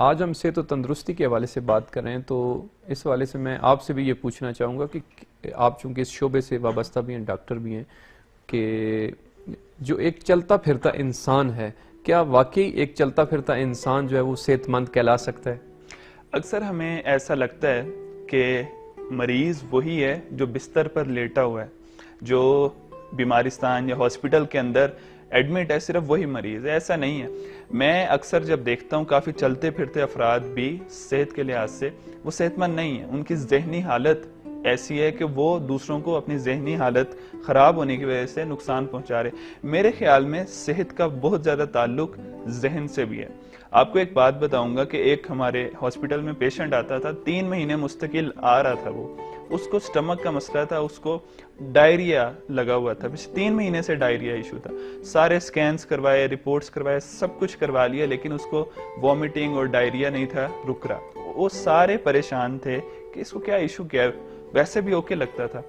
آج ہم صحت و تندرستی کے حوالے سے بات کر رہے ہیں، تو اس حوالے سے میں آپ سے بھی یہ پوچھنا چاہوں گا کہ آپ چونکہ اس شعبے سے وابستہ بھی ہیں، ڈاکٹر بھی ہیں، کہ جو ایک چلتا پھرتا انسان ہے، کیا واقعی ایک چلتا پھرتا انسان جو ہے وہ صحت مند کہلا سکتا ہے؟ اکثر ہمیں ایسا لگتا ہے کہ مریض وہی ہے جو بستر پر لیٹا ہوا ہے، جو بیمارستان یا ہاسپٹل کے اندر ایڈمٹ ہے، صرف وہی مریض ہے۔ ایسا نہیں ہے۔ میں اکثر جب دیکھتا ہوں کافی چلتے پھرتے افراد بھی صحت کے لحاظ سے وہ صحت مند نہیں ہیں، ان کی ذہنی حالت ایسی ہے کہ وہ دوسروں کو اپنی ذہنی حالت خراب ہونے کی وجہ سے نقصان پہنچا رہے۔ میرے خیال میں صحت کا بہت زیادہ تعلق ذہن سے بھی ہے۔ آپ کو ایک بات بتاؤں گا کہ ایک ہمارے ہاسپٹل میں پیشنٹ آتا تھا، 3 مہینے مستقل آ رہا تھا، وہ اس کو سٹمک کا مسئلہ تھا، اس کو ڈائریا لگا ہوا تھا، 3 مہینے سے ڈائریا ایشو تھا، سارے سکینز کروائے، رپورٹس کروائے، سب کچھ کروا لیا، لیکن اس کو وومٹنگ اور ڈائریا نہیں تھا رک رہا۔ وہ سارے پریشان تھے کہ اس کو کیا ایشو کیا ہے، ویسے بھی اوکے لگتا تھا،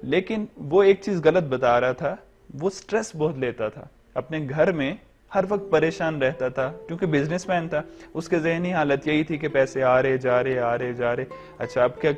لیکن وہ ایک چیز غلط بتا رہا تھا، وہ سٹریس بہت لیتا تھا، اپنے گھر میں ہر وقت پریشان رہتا تھا، کیونکہ بزنس مین تھا، اس کے ذہنی حالت یہی تھی کہ پیسے آ رہے جا رہے، اچھا اب کیا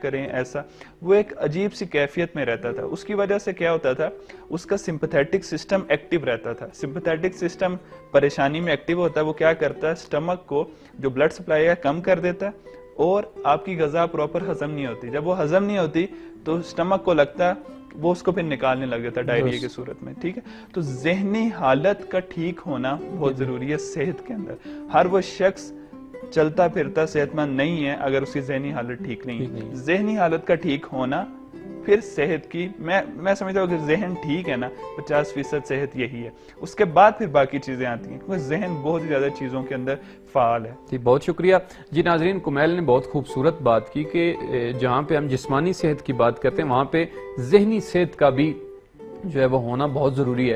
کریں ایسا، وہ ایک عجیب سی کیفیت میں رہتا تھا۔ اس کی وجہ سے کیا ہوتا تھا، اس کا سمپیتھیٹک سسٹم ایکٹیو رہتا تھا۔ سمپیتھیٹک سسٹم پریشانی میں ایکٹیو ہوتا ہے، وہ کیا کرتا ہے، سٹمک کو جو بلڈ سپلائی ہے کم کر دیتا ہے، اور آپ کی غذا پراپر ہضم نہیں ہوتی۔ جب وہ ہضم نہیں ہوتی تو سٹمک کو لگتا ہے وہ اس کو پھر نکالنے لگ جاتا ہے ڈائریا کی صورت میں، ٹھیک ہے۔ تو ذہنی حالت کا ٹھیک ہونا بہت ضروری ہے صحت کے اندر۔ ہر وہ شخص چلتا پھرتا صحت مند نہیں ہے اگر اس کی ذہنی حالت ٹھیک نہیں ہے۔ ذہنی حالت کا ٹھیک ہونا پھر صحت کی، میں سمجھتا ہوں کہ ذہن ٹھیک ہے نا، 50% صحت یہی ہے، اس کے بعد پھر باقی چیزیں آتی ہیں، کیونکہ ذہن بہت ہی زیادہ چیزوں کے اندر فعال ہے۔ جی بہت شکریہ۔ جی ناظرین، کمیل نے بہت خوبصورت بات کی کہ جہاں پہ ہم جسمانی صحت کی بات کرتے ہیں وہاں پہ ذہنی صحت کا بھی جو ہے وہ ہونا بہت ضروری ہے۔